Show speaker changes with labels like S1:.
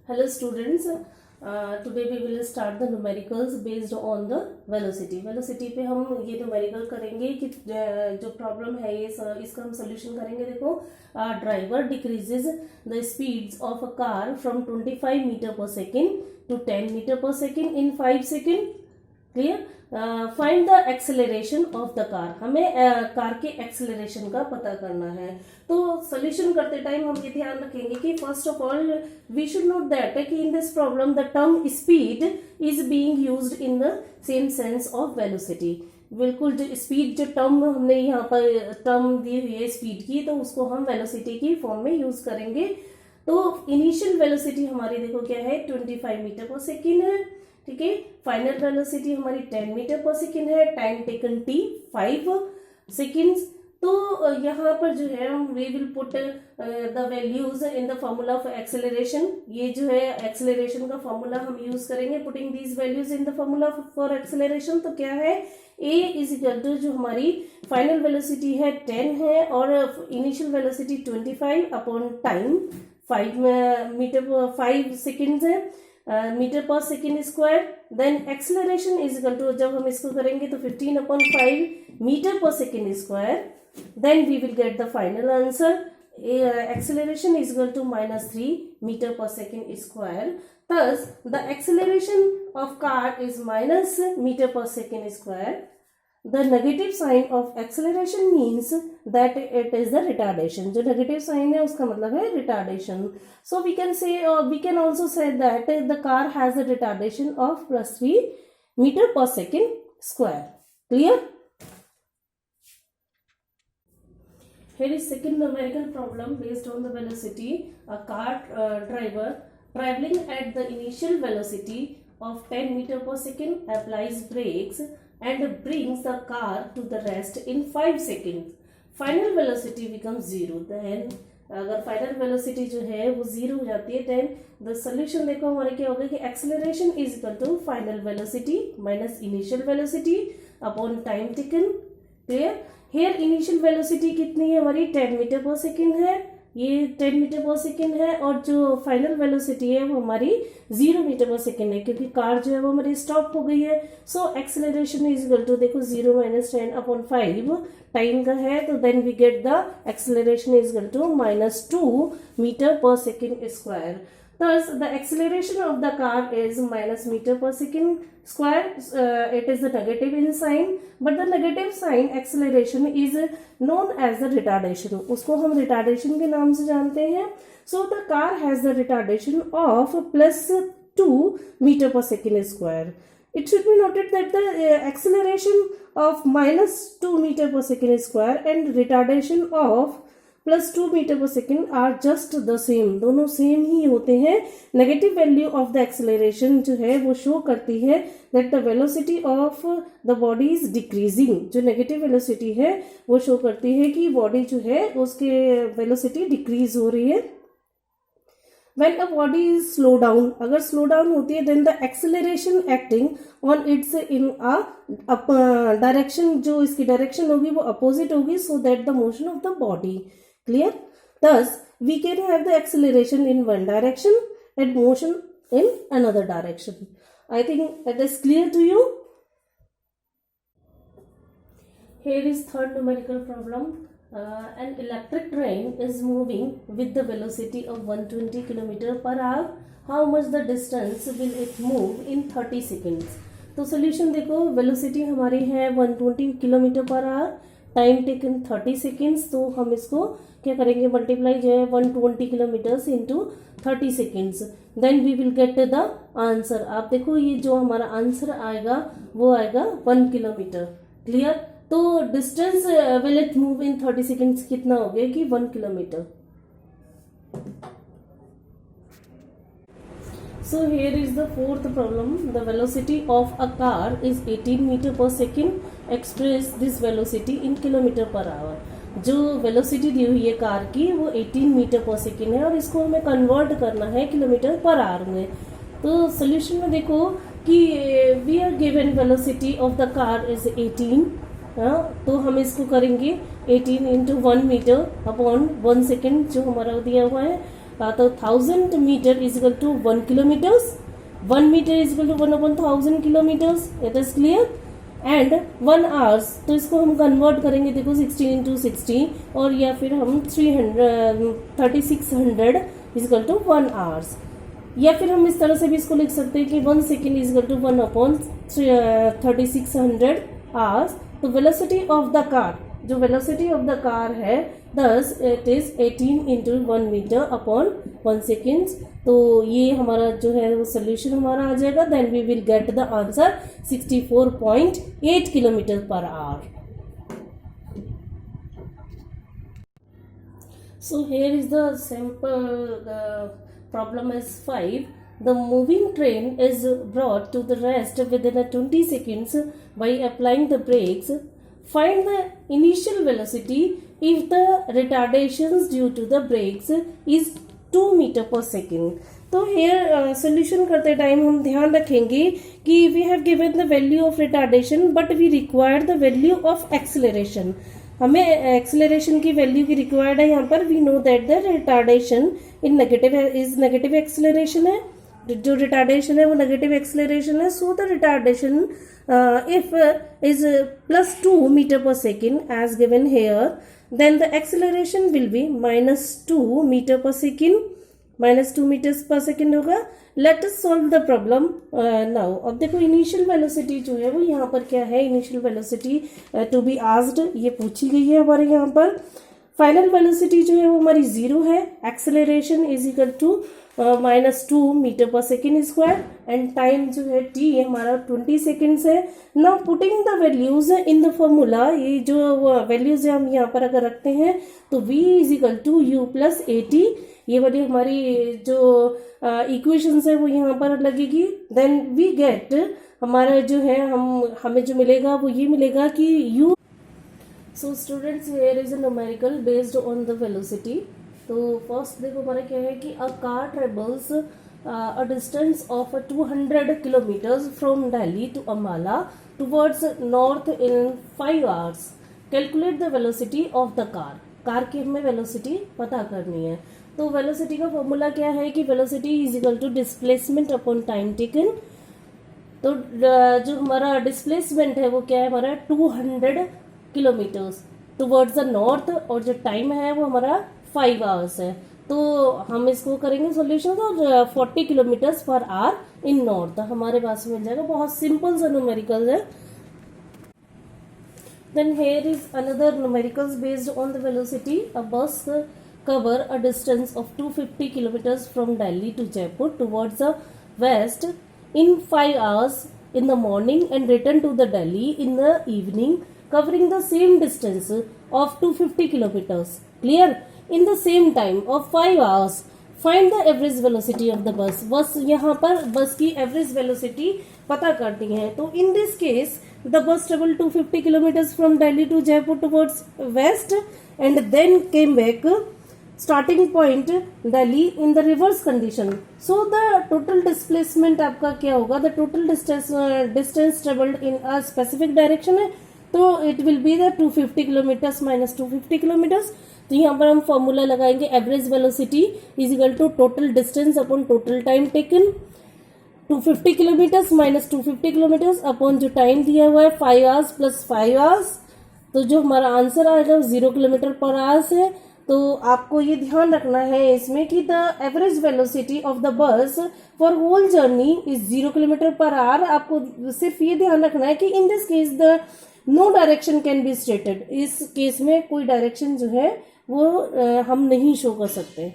S1: Hello students, today we will start the numericals based on the velocity. Velocity पे हम ये numerical करेंगे कि जो problem है ये इसका हम solution करेंगे. देखो, driver decreases the speeds of a car from 25 meter per second to 10 meter per second in 5 seconds. Clear? Find the acceleration of the car. हमें कार के एक्सेलरेशन का पता करना है. तो सोल्यूशन करते टाइम हम ये ध्यान रखेंगे कि first of all we should note that कि in this problem the term speed is being used in the same sense of velocity. बिल्कुल जो स्पीड जो टर्म हमने यहाँ पर टर्म दी हुई है स्पीड की, तो उसको हम वेलोसिटी की फॉर्म में यूज करेंगे. तो इनिशियल वेलोसिटी हमारी देखो क्या है, 25 मीटर पर सेकेंड है. ठीक है. फाइनल वेलोसिटी हमारी 10 मीटर पर सेकेंड है. Time taken t 5 seconds. तो यहाँ पर जो है we will put the values in the formula of acceleration. ये जो है एक्सेलरेशन का फॉर्मूला हम यूज करेंगे. Putting these values in the formula for acceleration. तो क्या है, a इज इक्वल टू जो हमारी फाइनल वेलोसिटी है 10 है और initial velocity 25 upon time 5 seconds है, मीटर पर second square. Then acceleration is equal to, जब हम इसको करेंगे तो 15 अपॉन 5 मीटर पर second square. Then we will get the final answer. Acceleration is equal to -3 metre पर second square. Thus the acceleration of car is minus meter per second square. The negative sign of acceleration means that it is the retardation. जो negative sign है उसका मतलब है retardation. So we can say, we can also say that the car has a retardation of +3 meter per second square. Clear? Here is second numerical problem based on the velocity. A car driver traveling at the initial velocity of 10 meter per second applies brakes and brings the car to the rest in 5 seconds. Final velocity becomes 0. Then अगर final velocity जो है वो 0 हो जाती है, then the solution देखो हमारे क्या होगा कि acceleration is equal to final velocity minus initial velocity upon time taken. Clear? Here initial velocity कितनी है हमारी, 10 मीटर पर सेकेंड है. ये 10 मीटर पर सेकेंड है और जो फाइनल वेलोसिटी है वो हमारी 0 मीटर पर सेकेंड है, क्योंकि कार जो है वो हमारी स्टॉप हो गई है. So acceleration is equal to देखो 0 - 10 अपॉन 5 टाइम का है. तो then we get the acceleration is equal to -2 metre पर second square. Thus, the acceleration of the car is minus meter per second square. It is the negative in sign, but the negative sign acceleration is known as the retardation. उसको हम retardation के नाम से जानते हैं. So the car has the retardation of +2 meter per second square. It should be noted that the acceleration of -2 meter per second square and retardation of +2 metre पर second are just the same. दोनों same ही होते हैं. Negative value of the acceleration जो है वो show करती है that the velocity of the body is decreasing. जो नेगेटिव वेलोसिटी है वो शो करती है कि बॉडी जो है उसके वेलोसिटी डिक्रीज हो रही है. When a body is slow down, अगर स्लो डाउन होती है then the acceleration acting on its in a direction, जो इसकी डायरेक्शन होगी वो अपोजिट होगी, so that the motion of the body. Clear? Thus we can have the acceleration in one direction and motion in another direction. I think that is clear to you. Here is third numerical problem. An electric train is moving with the velocity of 120 km per hour. How much the distance will it move in 30 seconds? तो solution देखो, velocity हमारी है 120 km per hour, time taken 30 seconds. तो हम इसको क्या करेंगे, multiply जो है 120 kilometres into 30 seconds. Then we will get the answer. आप देखो ये जो हमारा आंसर आएगा वो आएगा 1 किलोमीटर. क्लियर? तो distance will it move in 30 seconds कितना हो गया कि 1 kilometre. So here is the fourth problem. The velocity of a car is 18 meter per second. Express this velocity in kilometer per hour. जो velocity दी हुई है car की वो 18 metre पर सेकेंड है और इसको हमें कन्वर्ट करना है किलोमीटर पर आवर में. तो सोल्यूशन में देखो कि we are given velocity of the car is 18. तो हम इसको करेंगे 18 × 1 मीटर अपॉन 1 सेकेंड जो हमारा दिया हुआ है. तो 1000 metre is equal to 1 kilometres, 1 metre is equal to 1/1000 kilometres, it is clear. And 1 hours, तो इसको हम कन्वर्ट करेंगे, देखो 16 इंटू 60, और या फिर हम 3600 इज इक्वल टू 1 आवर्स, या फिर हम इस तरह से भी इसको लिख सकते हैं कि 1 second is equal to 1/3600 hours. तो वेलोसिटी ऑफ द कार, जो वेलोसिटी ऑफ द कार है, thus it is 18 into 1 metre upon 1 second. तो ये हमारा जो है वो सोल्यूशन हमारा आ जाएगा। Then we will get the answer 64.8 kilometre per hour. So here is the simple problem is 5. The moving train is brought to the rest within 20 seconds by applying the brakes. Find the initial velocity if the retardations due to the brakes is 2 meter per second. तो here solution करते time हम ध्यान रखेंगे कि we have given the value of retardation but we require the value of acceleration. हमें acceleration की value की required है यहाँ पर। We know that the retardation in negative acceleration है, जो रिटार्डेशन है वो नेगेटिव एक्सेलरेशन है। So the retardation if is +2 metre पर second as given here, then the acceleration will be -2 metre पर सेकेंड, -2 मीटर्स पर सेकेंड होगा। Let us solve the problem now. अब देखो इनिशियल वेलोसिटी जो है वो यहाँ पर क्या है, initial velocity to be asked ये पूछी गई है हमारे यहाँ पर। फाइनल वेलोसिटी जो है वो हमारी 0 है। Acceleration is equal to -2 metre पर सेकेंड स्क्वायर, एंड टाइम जो है t हमारा 20 सेकेंड्स है। Now putting the values in the formula, ये जो वैल्यूज हम यहाँ पर अगर रखते हैं तो v is equal to u plus at, ये वाली हमारी जो इक्वेशंस है वो यहाँ पर लगेगी। देन वी गेट हमारा जो है हमें जो मिलेगा वो ये मिलेगा कि u। So students here is a numerical based on the velocity. तो फर्स्ट देखो हमारा क्या है कि अ car travels a distance of 200 kilometres from Delhi to Ambala towards north in 5 hours. Calculate the velocity of the car. Car की हमें velocity पता करनी है। तो वेलोसिटी का फॉर्मूला क्या है कि velocity is equal to displacement upon time taken. तो जो हमारा डिस्प्लेसमेंट है वो क्या है हमारा 200 किलोमीटर्स टुवर्ड्स द नॉर्थ, और जो टाइम है वो हमारा 5 आवर्स है। तो हम इसको करेंगे सॉल्यूशन, और 40 किलोमीटर्स पर आवर इन नॉर्थ हमारे पास मिल जाएगा। बहुत सिंपल सा न्यूमेरिकल है। Then here is another numericals based on the velocity. A bus cover a distance of 250 kilometers from Delhi to Jaipur towards the west in 5 hours in the morning and return to the Delhi in the evening, covering the same distance of 250 kilometers. Clear? In the same time of 5 hours. Find the average velocity of the bus. बस यहाँ पर बस की average velocity पता करनी है। तो in this case the bus travel 250 kilometres from Delhi to Jaipur towards west and then came back starting point Delhi in the reverse condition. So the total displacement आपका क्या होगा, the total distance travelled in a specific direction है, तो it will be the 250 kilometres minus 250 kilometres. तो यहाँ पर हम formula लगाएंगे average velocity is equal to total distance upon total time taken, 250 kilometres minus 250 kilometres upon जो time दिया हुआ है 5 आवर्स प्लस 5 आवर्स। तो जो हमारा आंसर आएगा 0 किलोमीटर पर आवर्स है। तो आपको ये ध्यान रखना है इसमें कि the average velocity of the bus for whole journey is 0 kilometre per hour. आपको सिर्फ ये ध्यान रखना है कि in this case the no direction can be stated. इस केस में कोई डायरेक्शन जो है वो हम नहीं शो कर सकते।